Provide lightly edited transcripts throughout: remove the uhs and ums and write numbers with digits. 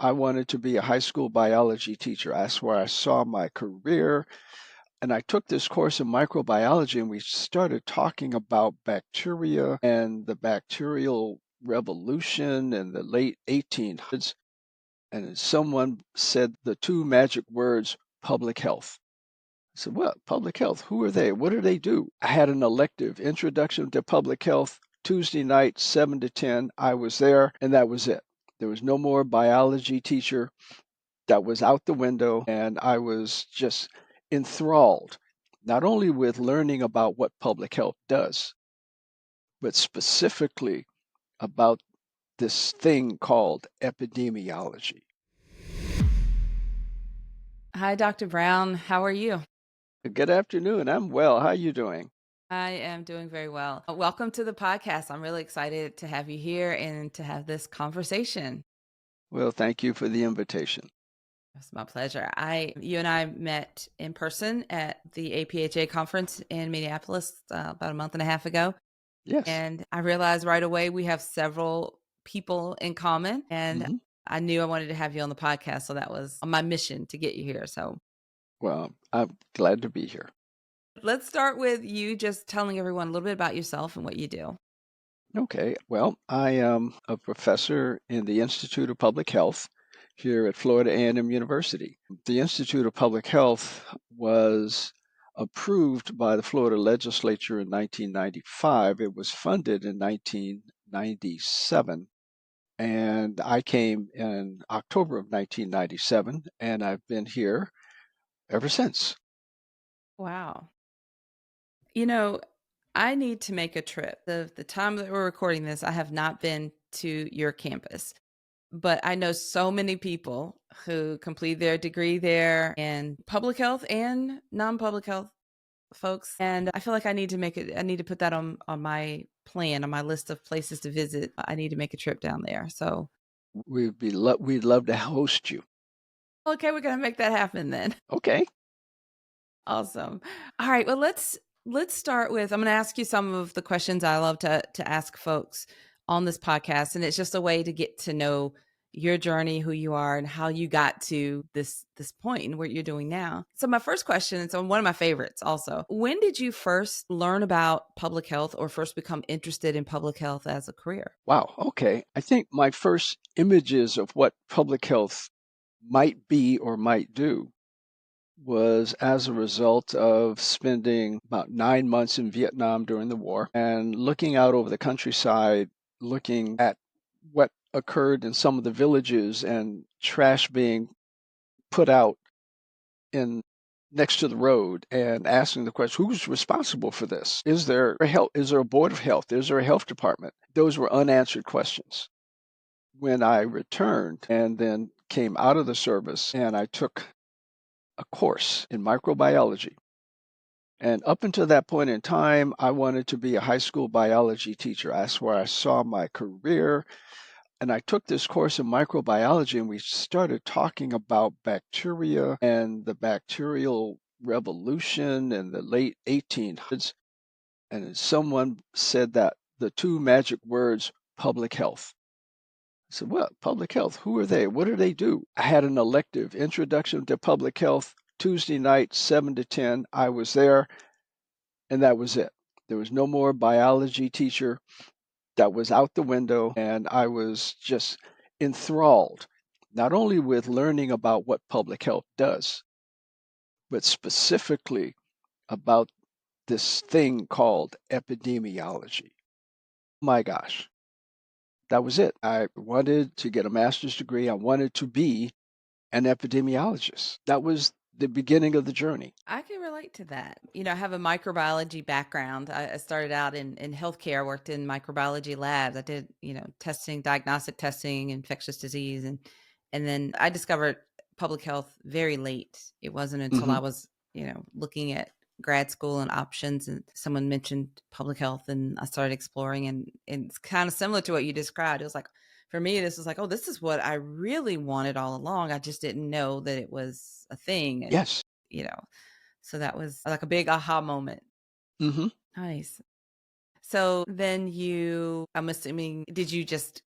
I wanted to be a high school biology teacher. That's where I saw my career. And I took this course in microbiology, and we started talking about bacteria and the bacterial revolution in the late 1800s. And then someone said the two magic words, public health. I said, what? Public health? Who are they? What do they do? I had an elective, Introduction to Public Health, Tuesday night, 7 to 10. I was there, and that was it. There was no more biology teacher. That was out the window, and I was just enthralled, not only with learning about what public health does, but specifically about this thing called epidemiology. Hi, Dr. Brown. How are you? Good afternoon. I'm well. How are you doing? I am doing very well. Welcome to the podcast. I'm really excited to have you here and to have this conversation. Well, thank you for the invitation. It's my pleasure. You and I met in person at the APHA conference in Minneapolis about a month and a half ago. Yes. And I realized right away we have several people in common. And Hmm. I knew I wanted to have you on the podcast. So that was on my mission to get you here. So Well, I'm glad to be here. let's start with you just telling everyone a little bit about yourself and what you do. Okay. Well, I am a professor in the Institute of Public Health here at Florida A&M University. The Institute of Public Health was approved by the Florida legislature in 1995. It was funded in 1997, and I came in October of 1997, and I've been here ever since. Wow. You know, I need to make a trip. The time that we're recording this, I have not been to your campus, but I know so many people who complete their degree there in public health and non-public health folks. And I feel like I need to put that on my plan, on my list of places to visit. I need to make a trip down there. So, We'd love to host you. okay, we're going to make that happen then. Okay. Awesome. All right. Well, let's start with I'm going to ask you some of the questions I love to ask folks on this podcast, and it's just a way to get to know your journey, who you are, and how you got to this point and what you're doing now. So my first question, and so one of my favorites also. When did you first learn about public health or first become interested in public health as a career? Wow. Okay. I think my first images of what public health might be or might do was as a result of spending about 9 months in Vietnam during the war and looking out over the countryside, looking at what occurred in some of the villages and trash being put out in next to the road and asking the question, who's responsible for this? Is there a board of health? Is there a health department? Those were unanswered questions. When I returned and then came out of the service and I took a course in microbiology. And up until that point in time, I wanted to be a high school biology teacher. That's where I saw my career. And I took this course in microbiology, and we started talking about bacteria and the bacterial revolution in the late 1800s. And then someone said that the two magic words, public health. I said, what? Public health? Who are they? What do they do? I had an elective, Introduction to Public Health, Tuesday night, 7 to 10. I was there, and that was it. There was no more biology teacher. That was out the window, and I was just enthralled, not only with learning about what public health does, but specifically about this thing called epidemiology. My gosh, that was it. I wanted to get a master's degree. I wanted to be an epidemiologist. That was the beginning of the journey. I can relate to that. I have a microbiology background. I started out in healthcare, worked in microbiology labs. I did, testing, diagnostic testing, infectious disease. And then I discovered public health very late. It wasn't until I Hmm. was, looking at grad school and options and someone mentioned public health and I started exploring and it's kind of similar to what you described. It was like, for me, this was like, oh, this is what I really wanted all along. I just didn't know that it was a thing. And Yes. you know, so that was like a big aha moment. Hmm. Nice. So then I'm assuming, did you just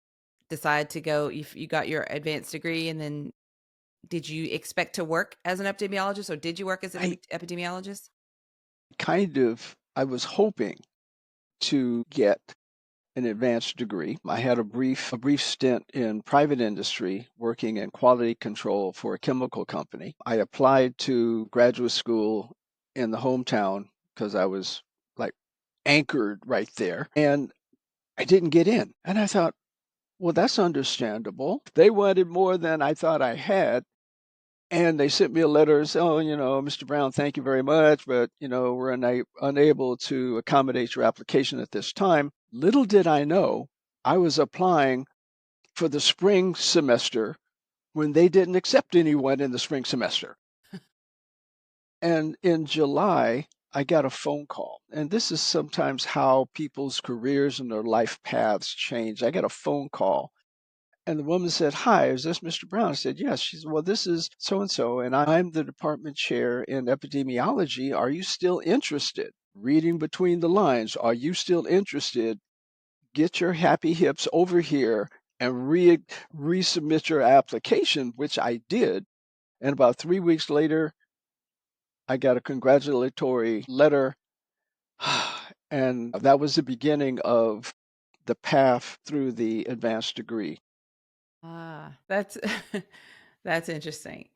decide to go, you got your advanced degree, and then did you expect to work as an epidemiologist, or did you work as an I epidemiologist? I was hoping to get an advanced degree. I had a brief stint in private industry working in quality control for a chemical company. I applied to graduate school in the hometown because I was like anchored right there, and I didn't get in. And I thought, well, that's understandable. They wanted more than I thought I had. And they sent me a letter saying, oh, Mr. Brown, thank you very much, but, we're unable to accommodate your application at this time. Little did I know, I was applying for the spring semester when they didn't accept anyone in the spring semester. And in July, I got a phone call. And this is sometimes how people's careers and their life paths change. I got a phone call. And the woman said, hi, is this Mr. Brown? I said, yes. She said, well, this is so and so, and I'm the department chair in epidemiology. Are you still interested? Reading between the lines, are you still interested? Get your happy hips over here and resubmit your application, which I did. And about 3 weeks later, I got a congratulatory letter. And that was the beginning of the path through the advanced degree. That's that's interesting.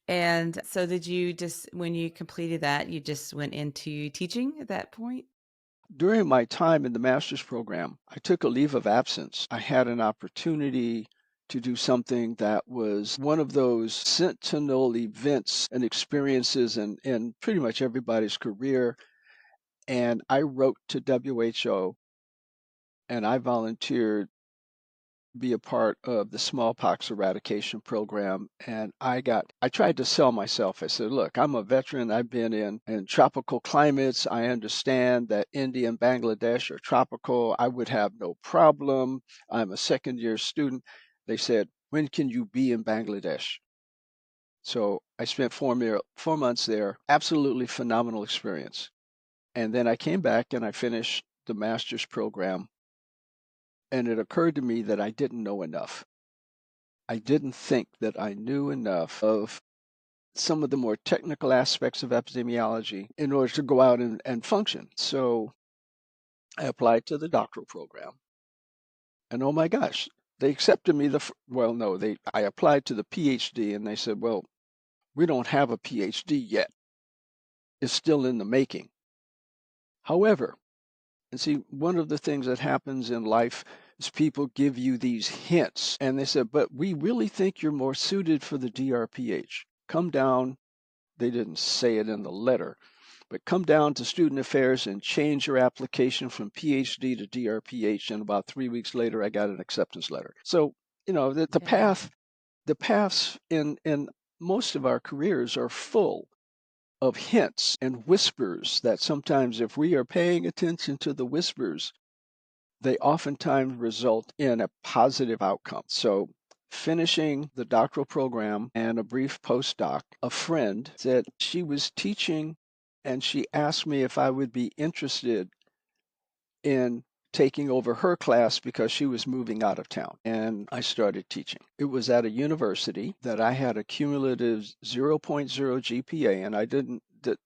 And so did you just when you completed that, you just went into teaching at that point? During my time in the master's program, I took a leave of absence. I had an opportunity to do something that was one of those sentinel events and experiences in pretty much everybody's career. And I wrote to WHO and I volunteered to be a part of the smallpox eradication program. And I tried to sell myself. I said, look, I'm a veteran. I've been in tropical climates. I understand that India and Bangladesh are tropical. I would have no problem. I'm a second year student. They said, when can you be in Bangladesh? So I spent 4 months there. Absolutely phenomenal experience. And then I came back and I finished the master's program. And it occurred to me that I didn't know enough. I didn't think that I knew enough of some of the more technical aspects of epidemiology in order to go out and function. So I applied to the doctoral program, and oh my gosh, they accepted me. Well, no, I applied to the PhD, and they said, well, we don't have a PhD yet. It's still in the making. However, and see, one of the things that happens in life is people give you these hints, and they said, but we really think you're more suited for the DRPH. Come down. They didn't say it in the letter, but come down to student affairs and change your application from PhD to DRPH. And about 3 weeks later, I got an acceptance letter. So, Yeah. the paths in most of our careers are full of hints and whispers that sometimes, if we are paying attention to the whispers, they oftentimes result in a positive outcome. So, finishing the doctoral program and a brief postdoc, a friend said she was teaching and she asked me if I would be interested in taking over her class because she was moving out of town. And I started teaching. It was at a university that I had a cumulative zero point 0.0 GPA, and I didn't, the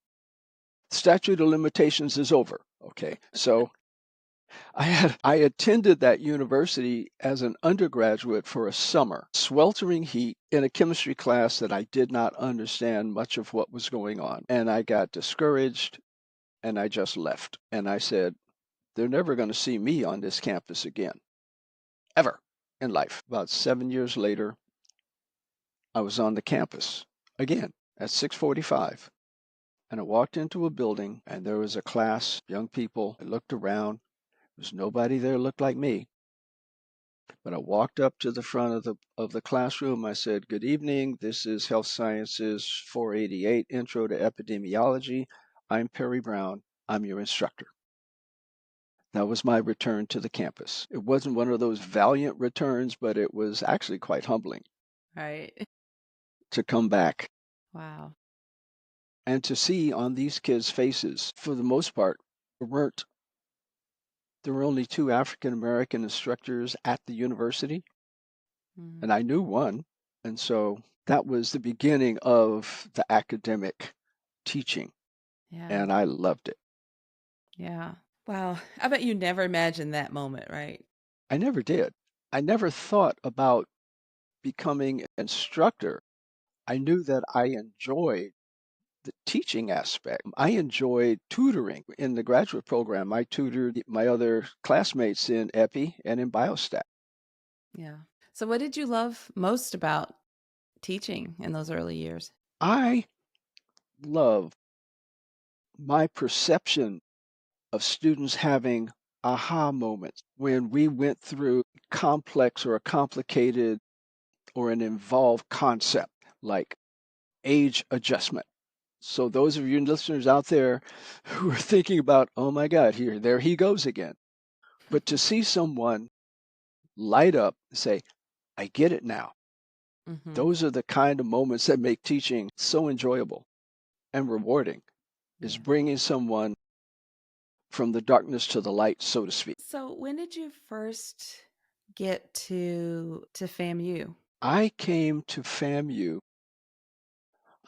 statute of limitations is over. Okay. So I attended that university as an undergraduate for a summer, sweltering heat in a chemistry class that I did not understand much of what was going on. And I got discouraged and I just left. And I said, they're never going to see me on this campus again, ever in life. About 7 years later, I was on the campus again at 6:45. And I walked into a building and there was a class, young people. I looked around. There was nobody there looked like me. But I walked up to the front of the classroom. I said, good evening. This is Health Sciences 488 Intro to Epidemiology. I'm Perry Brown. I'm your instructor. That was my return to the campus. It wasn't one of those valiant returns, but it was actually quite humbling Right. to come back Wow. and to see on these kids' faces, for the most part, there weren't there were only two African American instructors at the university. and I knew one. And so that was the beginning of the academic teaching, Yeah. and I loved it. Yeah. Wow. I bet you never imagined that moment, right? I never did. I never thought about becoming an instructor. I knew that I enjoyed the teaching aspect. I enjoyed tutoring in the graduate program. I tutored my other classmates in epi and in biostat. Yeah. So, what did you love most about teaching in those early years? I love my perception of students having aha moments when we went through complex or a complicated or an involved concept like age adjustment. So those of you listeners out there who are thinking about, oh my God, there he goes again. But to see someone light up and say, I get it now. Hmm. Those are the kind of moments that make teaching so enjoyable and rewarding, is Yeah. bringing someone from the darkness to the light, so to speak. So, when did you first get to FAMU? I came to FAMU.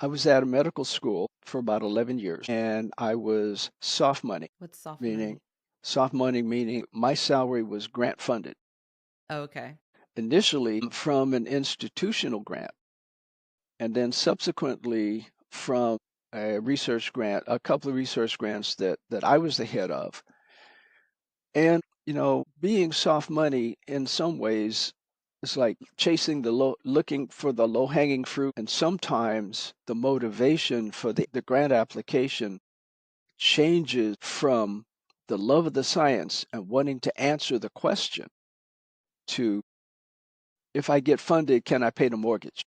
I was at a medical school for about 11 years, and I was soft money, What's soft meaning money? soft money meaning my salary was grant funded. Oh, okay. Initially from an institutional grant, and then subsequently from a research grant, a couple of research grants that I was the head of. And being soft money in some ways is like chasing looking for the low-hanging fruit, and sometimes the motivation for the grant application changes from the love of the science and wanting to answer the question to, if I get funded, can I pay the mortgage?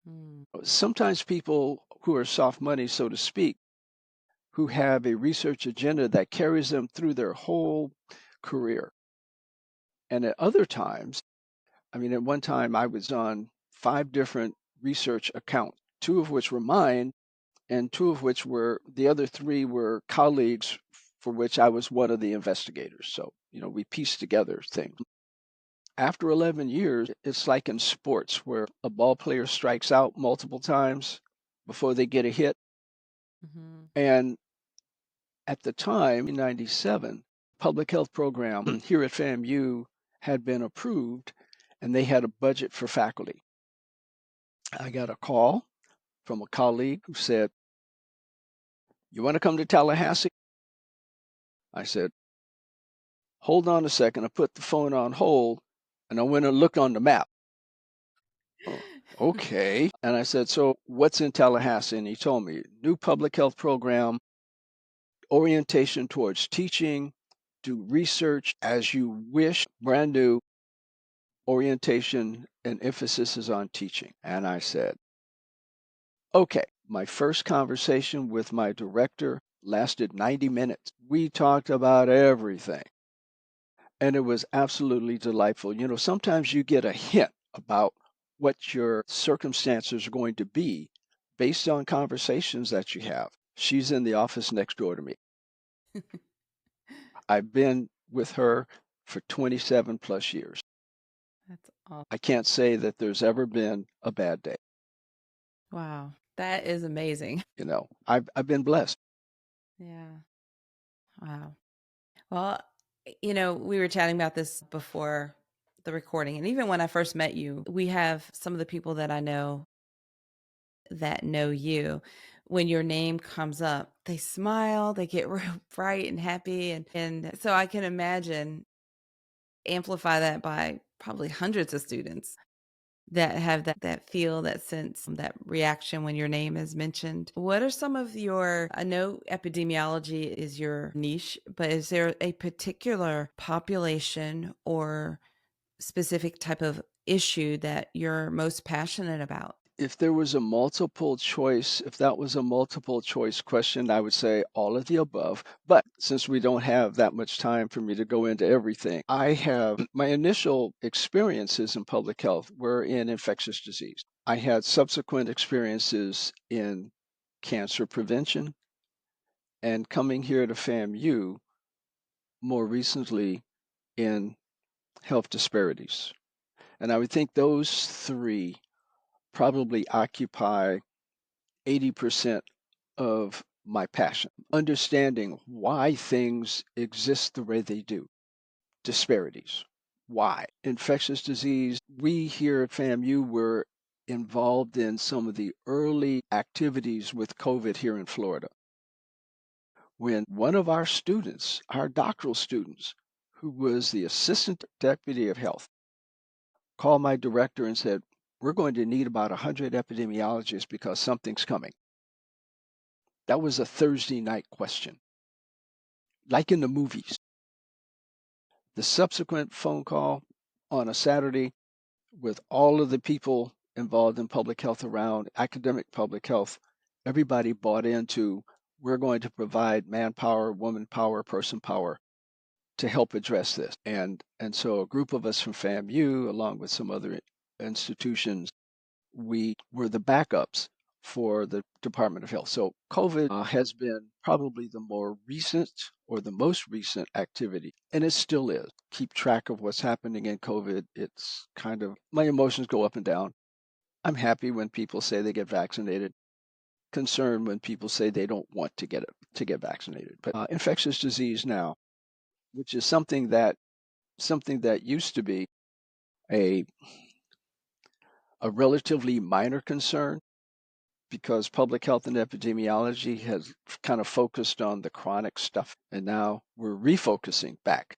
Mm, Sometimes people who are soft money, so to speak, who have a research agenda that carries them through their whole career. And at other times, I mean, at one time I was on 5 different research accounts, two of which were mine, and two of which were the other three were colleagues for which I was one of the investigators. So, we pieced together things. After 11 years, it's like in sports where a ball player strikes out multiple times before they get a hit. hmm. And at the time, in 97, public health program here at FAMU had been approved, and they had a budget for faculty. I got a call from a colleague who said, you want to come to Tallahassee? I said, hold on a second. I put the phone on hold, and I went and looked on the map. Oh, okay. And I said, so what's in Tallahassee? And he told me, new public health program, orientation towards teaching, do research as you wish, brand new orientation and emphasis is on teaching. And I said, okay. My first conversation with my director lasted 90 minutes. We talked about everything, and it was absolutely delightful. Sometimes you get a hint about what your circumstances are going to be based on conversations that you have. She's in the office next door to me. I've been with her for 27 plus years. That's awesome. I can't say that there's ever been a bad day. Wow. That is amazing. I've been blessed. Yeah. Wow. Well, we were chatting about this before the recording. And even when I first met you, we have some of the people that I know that know you. When your name comes up, they smile, they get real bright and happy. And so I can imagine amplify that by probably hundreds of students that have that feel, that sense, that reaction when your name is mentioned. What are some of your, I know epidemiology is your niche, but is there a particular population or specific type of issue that you're most passionate about? If that was a multiple choice question, I would say all of the above. But since we don't have that much time for me to go into everything, I have my initial experiences in public health were in infectious disease. I had subsequent experiences in cancer prevention, and coming here to FAMU more recently in health disparities. And I would think those three probably occupy 80% of my passion. Understanding why things exist the way they do, disparities. Why? Infectious disease, we here at FAMU were involved in some of the early activities with COVID here in Florida. When one of our students, our doctoral students, who was the assistant deputy of health, called my director and said, "We're going to need about 100 epidemiologists because something's coming." That was a Thursday night question, like in the movies. The subsequent phone call on a Saturday with all of the people involved in public health around academic public health, everybody bought into we're going to provide manpower, woman power, person power to help address this. And so a group of us from FAMU, along with some other institutions, we were the backups for the Department of Health. So COVID has been probably the more recent or the most recent activity, and it still is. Keep track of what's happening in COVID. It's kind of my emotions go up and down. I'm happy when people say they get vaccinated. Concerned when people say they don't want to get vaccinated. But infectious disease now, which is something that used to be a a relatively minor concern because public health and epidemiology has kind of focused on the chronic stuff. And now we're refocusing back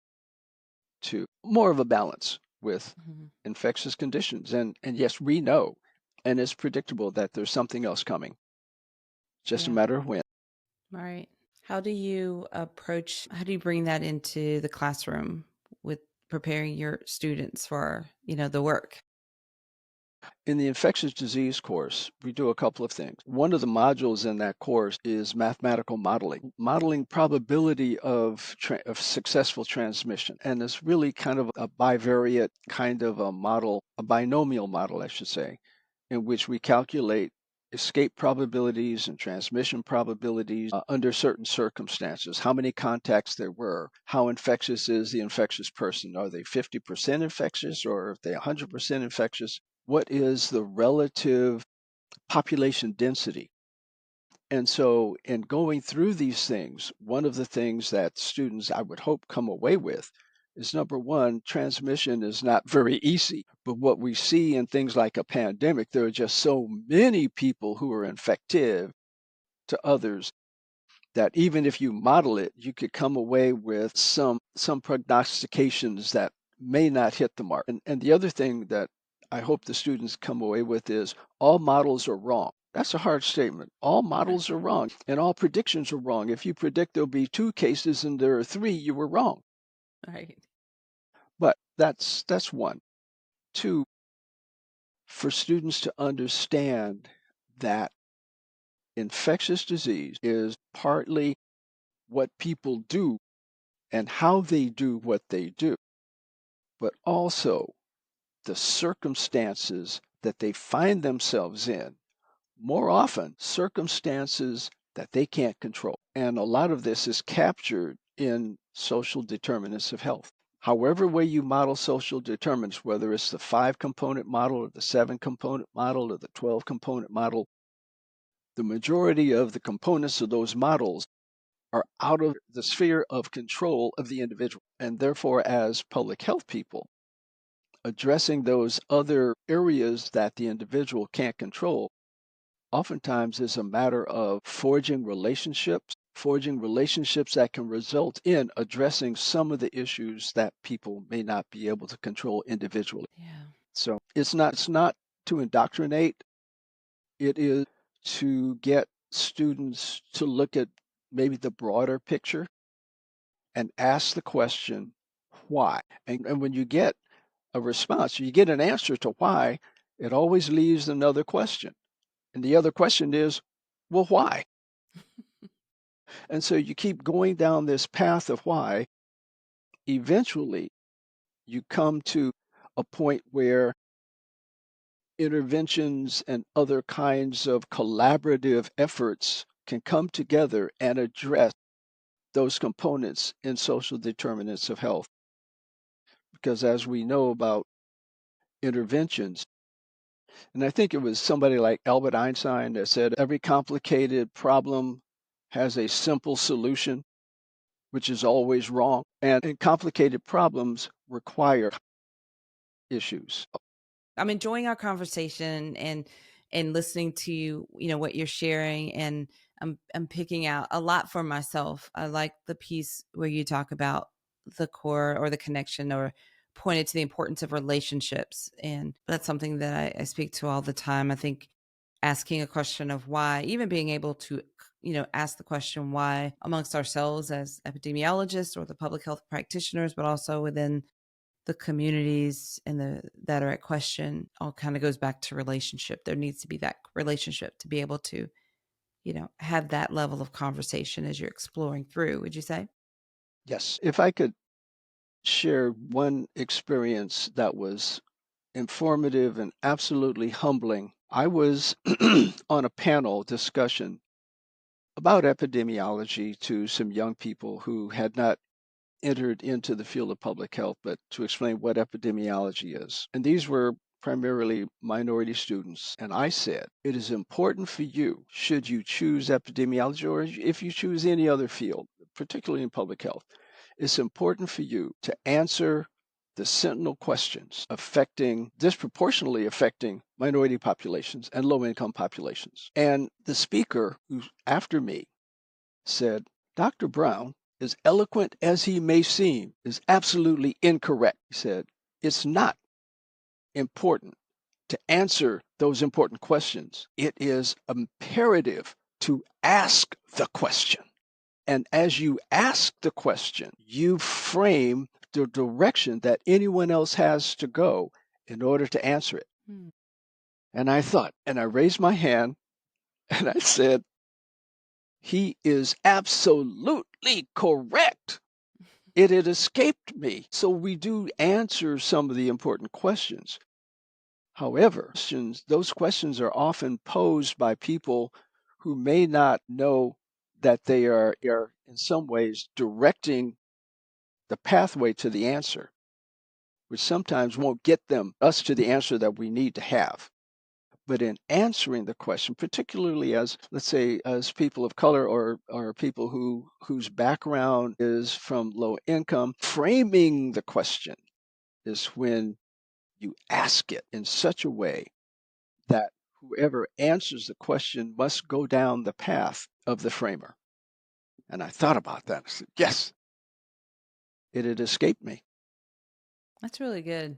to more of a balance with Mhm. infectious conditions. And yes, we know, and it's predictable that there's something else coming, just a Yeah. matter of when. Right. How do you bring that into the classroom with preparing your students for, the work? In the infectious disease course, we do a couple of things. One of the modules in that course is mathematical modeling probability of successful transmission. And it's really kind of a bivariate kind of a model, a binomial model, I should say, in which we calculate escape probabilities and transmission probabilities under certain circumstances. How many contacts there were, how infectious is the infectious person? Are they 50% infectious or are they 100% infectious? What is the relative population density? And so, in going through these things, one of the things that students I would hope come away with is number one, transmission is not very easy. But what we see in things like a pandemic, there are just so many people who are infective to others that even if you model it, you could come away with some prognostications that may not hit the mark. And the other thing that I hope the students come away with is all models are wrong. That's a hard statement. All models are wrong and all predictions are wrong. If you predict there'll be two cases and there are three, you were wrong. Right. But that's one. Two, for students to understand that infectious disease is partly what people do and how they do what they do, but also the circumstances that they find themselves in, more often circumstances that they can't control. And a lot of this is captured in social determinants of health. However way you model social determinants, whether it's the 5 component model or the 7 component model or the 12 component model, the majority of the components of those models are out of the sphere of control of the individual. And therefore, as public health people, addressing those other areas that the individual can't control oftentimes is a matter of forging relationships that can result in addressing some of the issues that people may not be able to control individually. Yeah. So it's not to indoctrinate, it is to get students to look at maybe the broader picture and ask the question, why? And when you get a response, you get an answer to why, it always leaves another question. And the other question is, well, why? And so you keep going down this path of why. Eventually, you come to a point where interventions and other kinds of collaborative efforts can come together and address those components in social determinants of health. Because as we know about interventions. And I think it was somebody like Albert Einstein that said every complicated problem has a simple solution, which is always wrong. And complicated problems require issues. I'm enjoying our conversation and listening to what you're sharing, and I'm picking out a lot for myself. I like the piece where you talk about the core or the connection, or pointed to the importance of relationships, and that's something that I speak to all the time. I think asking a question of why, even being able to ask the question why amongst ourselves as epidemiologists or the public health practitioners, but also within the communities and the that are at question, all kind of goes back to relationship. There needs to be that relationship to be able to, have that level of conversation as you're exploring through, would you say? Yes. If I could share one experience that was informative and absolutely humbling, I was on a panel discussion about epidemiology to some young people who had not entered into the field of public health, but to explain what epidemiology is. And these were primarily minority students. And I said, it is important for you, should you choose epidemiology or if you choose any other field, particularly in public health, it's important for you to answer the sentinel questions disproportionately affecting minority populations and low income populations. And the speaker who's after me said, Dr. Brown, as eloquent as he may seem, is absolutely incorrect. He said, it's not important to answer those important questions. It is imperative to ask the question. And as you ask the question, you frame the direction that anyone else has to go in order to answer it. Hmm. And I thought, and I raised my hand and I said, he is absolutely correct. It had escaped me. So we do answer some of the important questions. However, those questions are often posed by people who may not know that they are in some ways directing the pathway to the answer, which sometimes won't get us to the answer that we need to have. But in answering the question, particularly as, let's say, as people of color or people whose background is from low income, framing the question is when you ask it in such a way that whoever answers the question must go down the path of the framer. And I thought about that. I said, yes, it had escaped me. That's really good.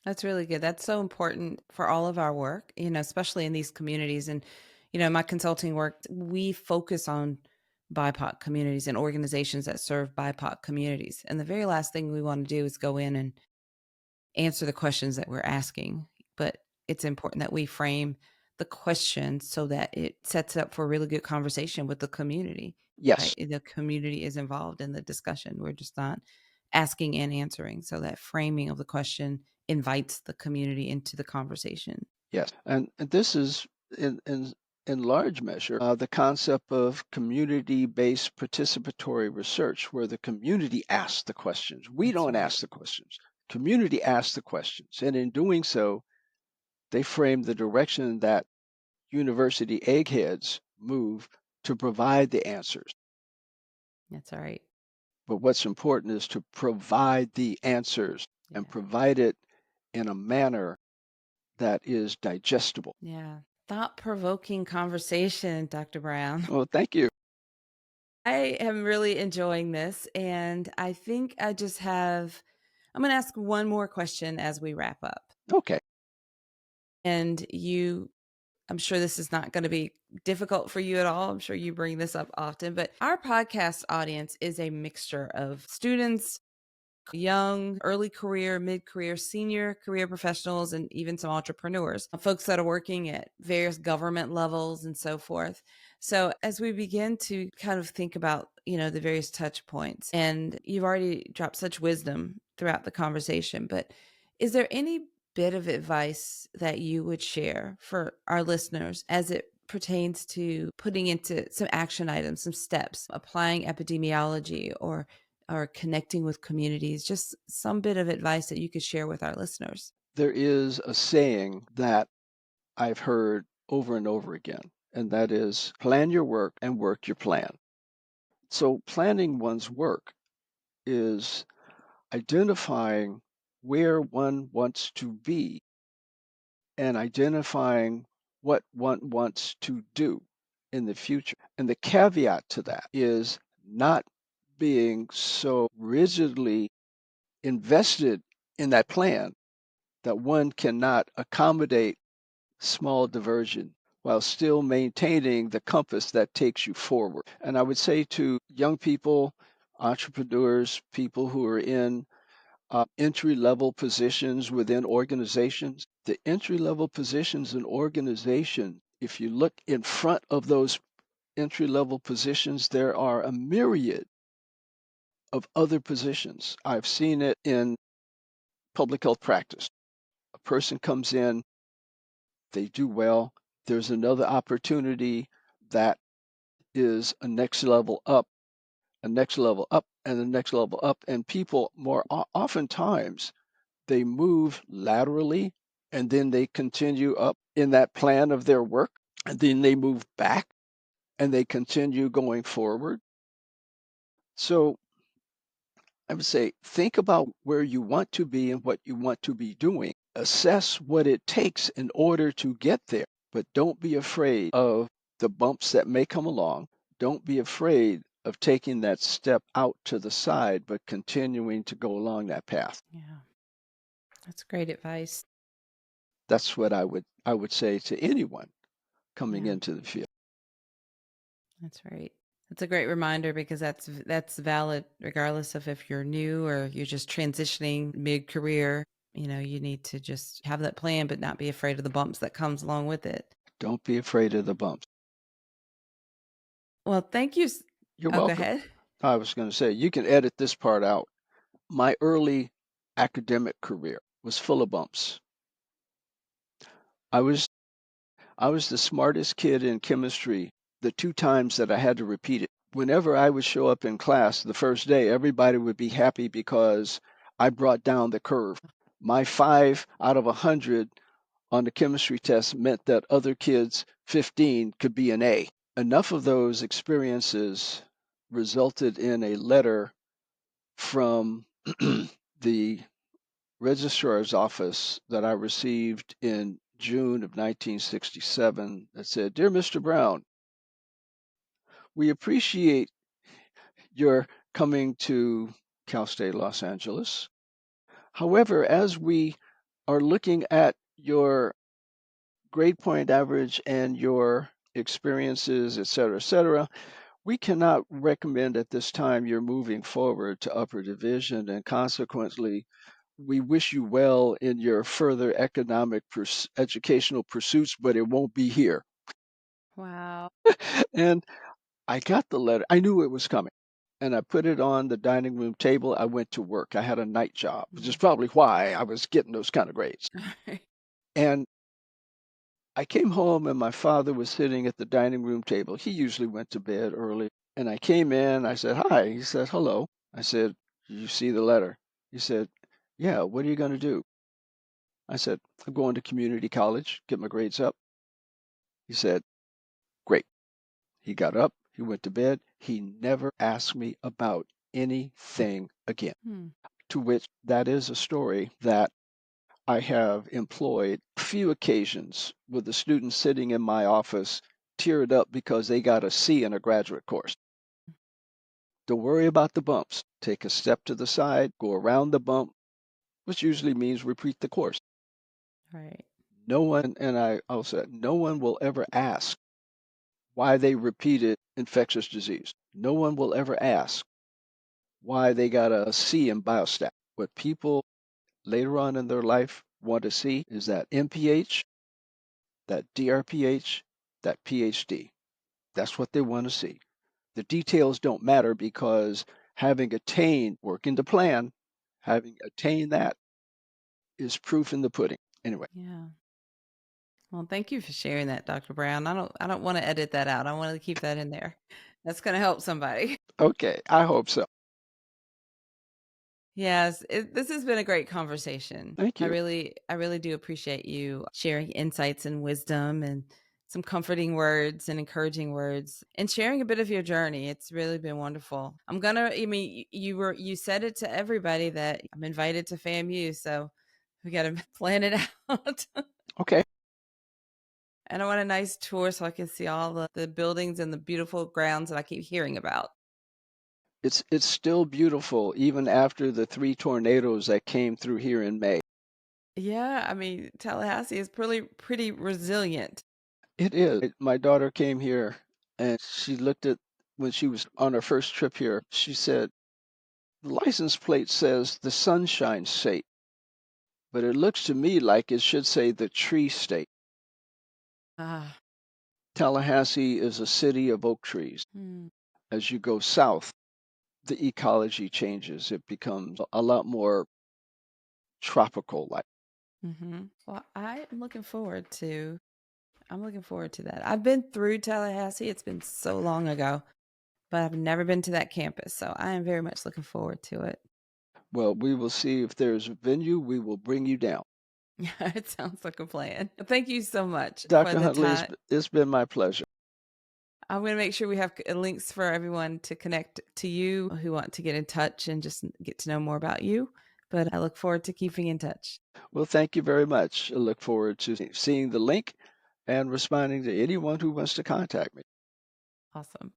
That's really good. That's so important for all of our work, especially in these communities. And, my consulting work, we focus on BIPOC communities and organizations that serve BIPOC communities. And the very last thing we want to do is go in and answer the questions that we're asking. But it's important that we frame the question so that it sets up for a really good conversation with the community, right? Yes, The community is involved in the discussion. We're just not asking and answering. So that framing of the question invites the community into the conversation. yes. And this is in large measure the concept of community-based participatory research, where the community asks the questions. We That's don't right. ask the questions. Community asks the questions. And in doing so, they frame the direction that university eggheads move to provide the answers. That's all right. But what's important is to provide the answers and Yeah. provide it in a manner that is digestible. Yeah. Thought provoking conversation, Dr. Brown. Well, thank you. I am really enjoying this. And I think I'm going to ask one more question as we wrap up. Okay. And I'm sure this is not going to be difficult for you at all. I'm sure you bring this up often, but our podcast audience is a mixture of students, young, early career, mid career, senior career professionals, and even some entrepreneurs, folks that are working at various government levels and so forth. So, as we begin to kind of think about, the various touch points, and you've already dropped such wisdom throughout the conversation, but is there any bit of advice that you would share for our listeners as it pertains to putting into some action items, some steps, applying epidemiology or connecting with communities, just some bit of advice that you could share with our listeners? There is a saying that I've heard over and over again, and that is plan your work and work your plan. So, planning one's work is identifying where one wants to be and identifying what one wants to do in the future. And the caveat to that is not being so rigidly invested in that plan that one cannot accommodate small diversion while still maintaining the compass that takes you forward. And I would say to young people, entrepreneurs, people who are in entry level positions within organizations, the entry level positions in organizations, if you look in front of those entry level positions, there are a myriad of other positions. I've seen it in public health practice. A person comes in, they do well. There's another opportunity that is a next level up, a next level up, and the next level up. And people more oftentimes they move laterally and then they continue up in that plan of their work. And then they move back and they continue going forward. So I would say think about where you want to be and what you want to be doing. Assess what it takes in order to get there, but don't be afraid of the bumps that may come along. Don't be afraid of taking that step out to the side, but continuing to go along that path. Yeah. That's great advice. That's what I would say to anyone coming Yeah. into the field. That's right. That's a great reminder because that's valid regardless of if you're new or you're just transitioning mid-career. You know, you need to just have that plan but not be afraid of the bumps that comes along with it. Don't be afraid of the bumps. Well, thank you. You're Oh, go welcome. ahead. I was going to say, you can edit this part out. My early academic career was full of bumps. I was I was the smartest kid in chemistry the two times that I had to repeat it. Whenever I would show up in class the first day, everybody would be happy because I brought down the curve. My 5 out of 100 on the chemistry test meant that other kids' 15 could be an A. Enough of those experiences resulted in a letter from the registrar's office that I received in June of 1967 that said, Dear Mr. Brown, we appreciate your coming to Cal State Los Angeles. However, as we are looking at your grade point average and your experiences, et cetera, we cannot recommend at this time you're moving forward to upper division, and consequently, we wish you well in your further economic educational pursuits, but it won't be here. Wow. And I got the letter. I knew it was coming. And I put it on the dining room table. I went to work. I had a night job, which is Mm. probably why I was getting those kind of grades. And I came home and my father was sitting at the dining room table. He usually went to bed early. And I came in. I said, Hi. He said, Hello. I said, You see the letter? He said, Yeah, what are you going to do? I said, I'm going to community college, get my grades up. He said, Great. He got up, he went to bed. He never asked me about anything again. Hmm. To which that is a story that I have employed a few occasions with the students sitting in my office teared up because they got a C in a graduate course. Don't worry about the bumps. Take a step to the side, go around the bump, which usually means repeat the course. Right. No one, and I also said, no one will ever ask why they repeated infectious disease. No one will ever ask why they got a C in biostat. What people later on in their life want to see is that MPH, that DRPH, that PhD. That's what they want to see. The details don't matter because having attained working the plan, having attained that is proof in the pudding. Anyway, Yeah. Well, thank you for sharing that, Dr. Brown. I don't want to edit that out. I want to keep that in there. That's going to help somebody. okay, I hope so. Yes, this has been a great conversation. Thank you. I really do appreciate you sharing insights and wisdom and some comforting words and encouraging words and sharing a bit of your journey. It's really been wonderful. I mean, you said it to everybody that I'm invited to FAMU, so we got to plan it out. Okay. And I want a nice tour so I can see all the buildings and the beautiful grounds that I keep hearing about. It's still beautiful even after the 3 tornadoes that came through here in May. Yeah, I mean, Tallahassee is pretty resilient. It is. My daughter came here and she looked at when she was on her first trip here, she said, "The license plate says the Sunshine State, but it looks to me like it should say the Tree State." Ah. Tallahassee is a city of oak trees. Hmm. As you go south, the ecology changes. It becomes a lot more tropical like. Well, I'm looking forward to that. I've been through Tallahassee. It's been so long ago, but I've never been to that campus. So I am very much looking forward to it. Well, we will see if there's a venue, we will bring you down. Yeah, it sounds like a plan. Thank you so much for Dr. the Huntley, time. it's been my pleasure. I'm going to make sure we have links for everyone to connect to you who want to get in touch and just get to know more about you. But I look forward to keeping in touch. Well, thank you very much. I look forward to seeing the link and responding to anyone who wants to contact me. Awesome.